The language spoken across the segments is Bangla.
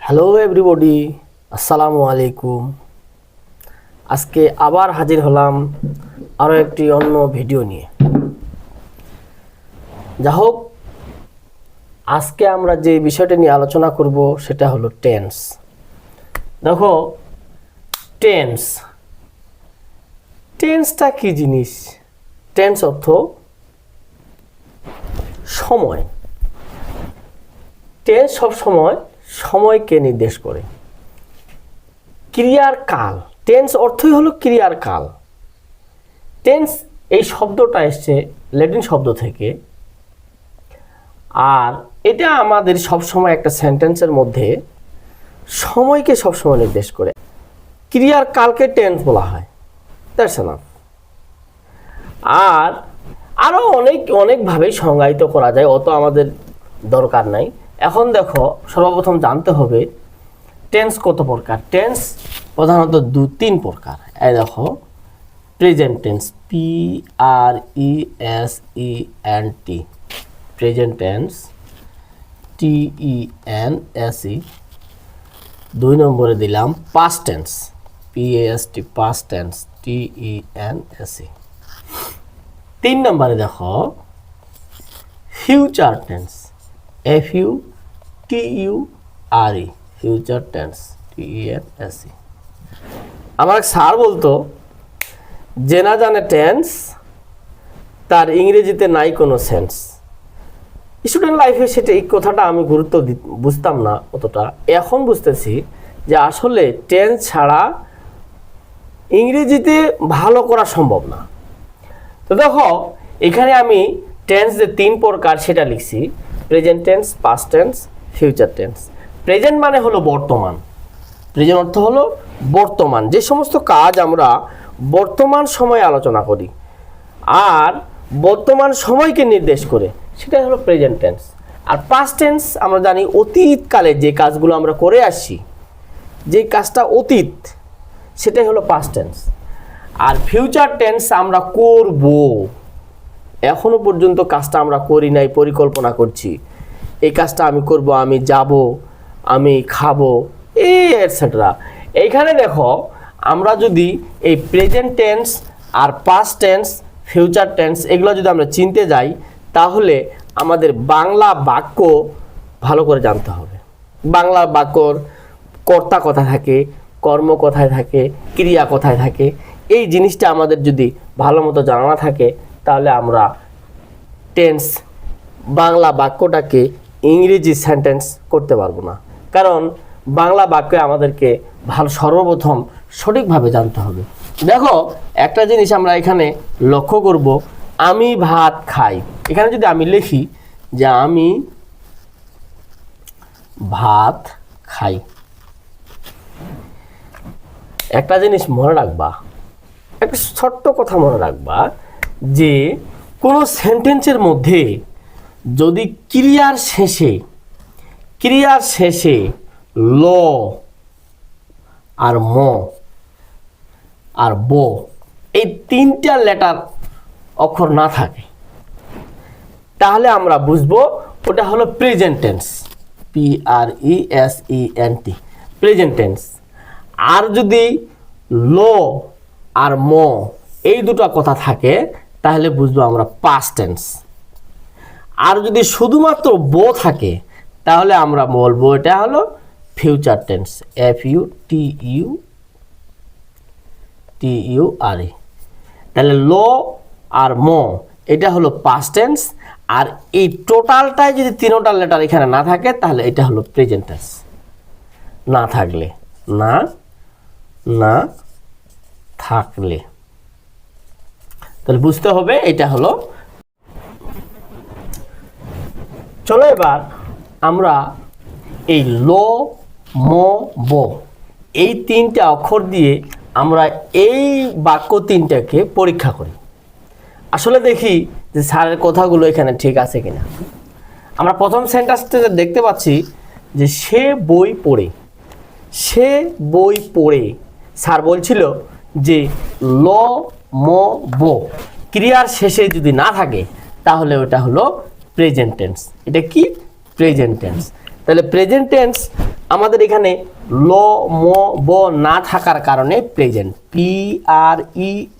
হ্যালো এভরিবডি, আসসালামু আলাইকুম। আজকে আবার হাজির হলাম আরও একটি অন্য ভিডিও নিয়ে। যা হোক, আজকে আমরা যে বিষয়টা নিয়ে আলোচনা করব সেটা হলো টেন্স। দেখো, টেন্সটা কি জিনিস? টেন্স অর্থ সময়। টেন্স সবসময় সময়কে নির্দেশ করে। ক্রিয়ার কাল, টেন্স অর্থই হলো ক্রিয়ার কাল। টেন্স এই শব্দটা এসছে ল্যাটিন শব্দ থেকে, আর এটা আমাদের সবসময় একটা সেন্টেন্সের মধ্যে সময়কে সবসময় নির্দেশ করে। ক্রিয়ার কালকে টেন্স বলা হয়, দ্যাটস এনাফ। আর আরও অনেকভাবেই সংজ্ঞায়িত করা যায়, অত আমাদের দরকার নাই। এখন দেখো, সর্বপ্রথম জানতে হবে টেন্স কত প্রকার। টেন্স প্রধানত তিন প্রকার। এই দেখো, present tense, PRESENT, present tense, TENSE। 2 নম্বরে দিলাম past tense, PAST, past tense, TENSE। 3 নম্বরে দেখো future tense, FUTURE, future tense, TENSE। আমার স্যার বলতো, যে না জানে টেন্স তার ইংরেজিতে নাই কোনো সেন্স। স্টুডেন্ট লাইফে সেটা, এই কথাটা আমি বুঝতাম না অতটা। এখন বুঝতেছি যে আসলে টেন্স ছাড়া ইংরেজিতে ভালো করা সম্ভব না। তো দেখো, এখানে আমি টেন্স যে 3 প্রকার সেটা লিখছি, present tense, past tense, future tense. Present মানে হলো বর্তমান। প্রেজেন্ট অর্থ হলো বর্তমান, যে সমস্ত কাজ আমরা বর্তমান সময়ে আলোচনা করি আর বর্তমান সময়কে নির্দেশ করে, সেটাই হলো প্রেজেন্ট টেন্স। আর পাস্ট টেন্স আমরা জানি অতীতকালে যে কাজগুলো আমরা করে আসছি, যে কাজটা অতীত, সেটাই হলো পাস্ট টেন্স। আর ফিউচার টেন্স আমরা করব, এখনো পর্যন্ত কাজটা আমরা করি নাই, পরিকল্পনা করছি, এই কাজটা আমি করব, আমি যাব, আমি খাবো, এটসেট্রা। এইখানে দেখো, আমরা যদি এই প্রেজেন্ট টেন্স আর পাস্ট টেন্স, ফিউচার টেন্স এগুলো যদি আমরা চিনতে যাই, তাহলে আমাদের বাংলা বাক্য ভালো করে জানতে হবে। বাংলা বাক্যর কর্তা কোথায় থাকে, কর্ম কোথায় থাকে, ক্রিয়া কোথায় থাকে, এই জিনিসটা আমাদের যদি ভালো মতো জানা থাকে, তাহলে আমরা টেন্স, বাংলা বাক্যটাকে ইংরেজি সেন্টেন্স করতে পারবো না। কারণ বাংলা বাক্যে আমাদেরকে সর্বপ্রথম সঠিকভাবে জানতে হবে। দেখো, একটা জিনিস আমরা এখানে লক্ষ্য করব, আমি ভাত খাই। এখানে যদি আমি লিখি যে আমি ভাত খাই, একটা জিনিস মনে রাখবা, একটা ছোট্ট কথা মনে রাখবা, যে কোনো সেন্টেন্সের মধ্যে যদি ক্রিয়ার শেষে ল আর ম আর ব, এই 3টা লেটার অক্ষর না থাকে, তাহলে আমরা বুঝবো ওটা হলো present tense, PRESENT, present tense. আর যদি ল আর ম এই দুটো কথা থাকে, তাহলে বুঝবো আমরা পাস্ট টেন্স। আর যদি শুধুমাত্র বো থাকে, তাহলে আমরা বলবো এটা হলো ফিউচার টেন্স, FUTURE। তাহলে ল আর ম এটা হলো পাস্ট টেন্স। আর এই টোটালটাই যদি 3টা লেটার এখানে না থাকে, তাহলে এটা হলো প্রেজেন্ট টেন্স। না থাকলে, না থাকলে, তাহলে বুঝতে হবে এটা হলো। চলো এবার আমরা এই ল, ম, ব এই 3টা অক্ষর দিয়ে আমরা এই বাক্য 3টাকে পরীক্ষা করি। আসলে দেখি যে স্যারের কথাগুলো এখানে ঠিক আছে কিনা। আমরা প্রথম সেন্টেন্সটা দেখতে পাচ্ছি যে সে বই পড়ে। স্যার বলছিল যে ল, ম, ব ক্রিয়ার শেষে যদি না থাকে, তাহলে ওটা হলো প্রেজেন্ট টেন্স। এটা কি? Present tense. তাহলে প্রেজেন্ট টেন্স আমাদের এখানে ল ম ব না থাকার কারণে প্রেজেন্ট, PRESENT।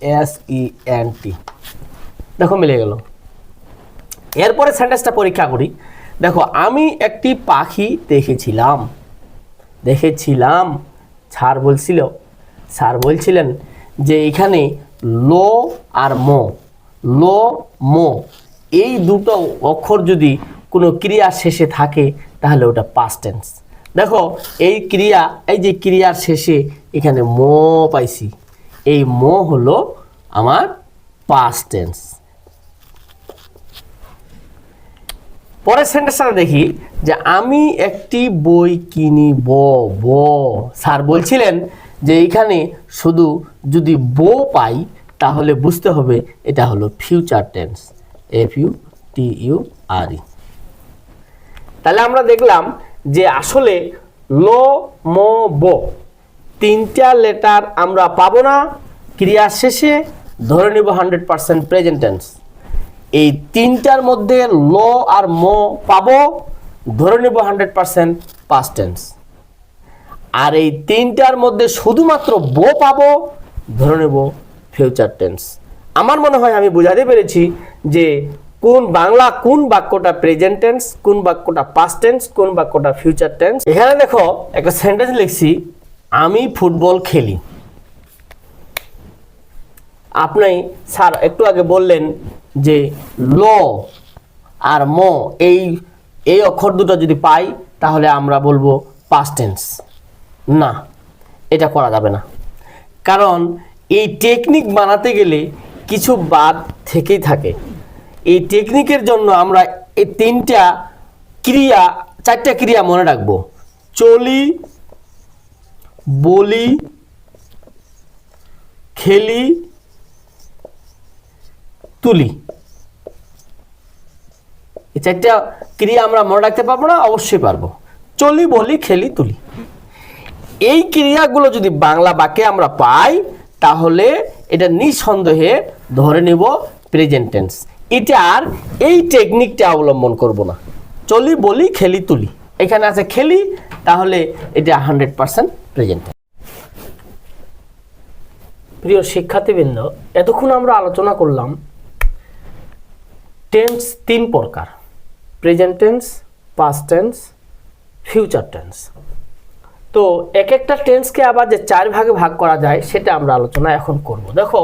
দেখো মিলে গেল। এরপরে সেন্টেন্সটা পরীক্ষা করি। দেখো, আমি একটি পাখি দেখেছিলাম। স্যার বলছিলেন যে এখানে ল আর ম এই দুটো অক্ষর যদি কোনো ক্রিয়া শেষে থাকে তাহলে ওটা পাস্ট টেন্স। দেখো, এই যে ক্রিয়ার শেষে এখানে ম পাইছি, এই ম হলো আমার পাস্ট টেন্স। পরের সেন্টেন্সটা দেখি যে আমি একটি বই কিনিব। স্যার বলছিলেন যে এইখানে শুধু যদি পাই তাহলে বুঝতে হবে এটা হলো ফিউচার টেন্স, FUTURE। তাহলে আমরা দেখলাম যে আসলে ল ম ব তিনটা লেটার আমরা পাবো না ক্রিয়ার শেষে, ধরে নিব 100% প্রেজেন্ট টেন্স। এই তিনটার মধ্যে ল আর ম পাবো, ধরে নেব 100% পাস্ট টেন্স। আর এই তিনটার মধ্যে শুধুমাত্র পাবো, ধরে নেব ফিউচার টেন্স। আমার মনে হয় আমি বোঝাতে পেরেছি যে কোন বাক্যটা প্রেজেন্ট টেন্স, কোন বাক্যটা পাস্ট টেন্স, কোন বাক্যটা ফিউচার টেন্স। এখানে দেখো একটা সেন্টেন্স লিখছি, আমি ফুটবল খেলি। আপনি স্যার একটু আগে বললেন যে ল আর ম এই অক্ষর দুটো যদি পাই তাহলে আমরা বলবো পাস্ট টেন্স। না, এটা করা যাবে না, কারণ এই টেকনিক বানাতে গেলে কিছু বাদ থেকেই থাকে। এই টেকনিকের জন্য আমরা এই চারটা ক্রিয়া মনে রাখবো: চলি, বলি, খেলি, তুলি। এই চারটা ক্রিয়া আমরা মনে রাখতে পারবো না? অবশ্যই পারবো। চলি, বলি, খেলি, তুলি। এই ক্রিয়াগুলো যদি বাংলা বাক্যে আমরা পাই তাহলে এটা নিঃসন্দেহে ধরে নিব প্রেজেন্ট টেন্স। এটার এই টেকনিকটা অবলম্বন করব না। চলি, বলি, খেলি, তুলি, এখানে আছে খেলি, তাহলে এটা 100% প্রেজেন্ট। প্রিয় শিক্ষার্থীবৃন্দ, এতক্ষণ আমরা আলোচনা করলাম টেন্স তিন প্রকার: present tense, past tense, future tense. তো এক একটা টেন্সকে আবার যে চার ভাগে ভাগ করা যায় সেটা আমরা আলোচনা এখন করব। দেখো,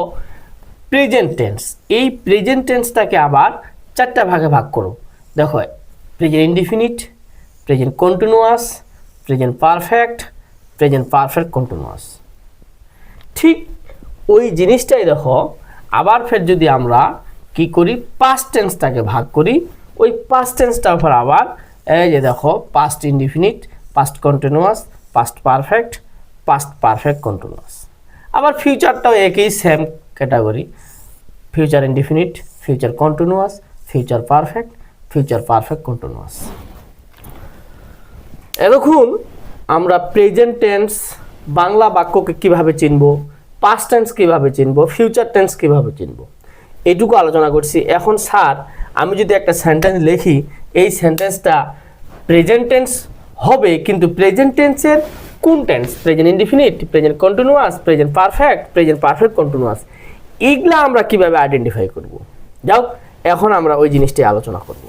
প্রেজেন্ট টেন্স, এই প্রেজেন্ট টেন্সটাকে আবার চারটা ভাগে ভাগ করব। দেখো, present indefinite, present continuous, present perfect, present perfect continuous. ঠিক ওই জিনিসটাই দেখো আবার ফের যদি আমরা কি করি, পাস্ট টেন্সটাকে ভাগ করি, ওই পাস্ট টেন্সটার উপর আবার এই যে দেখো past indefinite, past continuous, past perfect, past perfect continuous. আবার ফিউচারটাও একই same category: future indefinite, future continuous, future perfect continuous. এখন আমরা প্রেজেন্ট টেন্স বাংলা বাক্যকে কিভাবে চিনব, পাস্ট টেন্স কিভাবে চিনব, ফিউচার টেন্স কিভাবে চিনব, এইটুকু আলোচনা করছি। এখন স্যার আমি যদি একটা সেন্টেন্স লিখি, এই সেন্টেন্সটা প্রেজেন্ট টেন্স হবে, কিন্তু প্রেজেন্ট টেন্সের কোন tense? Present indefinite, present continuous, present perfect continuous. এইগুলা আমরা কিভাবে আইডেন্টিফাই করব? যাও এখন আমরা ওই জিনিসটাই আলোচনা করব।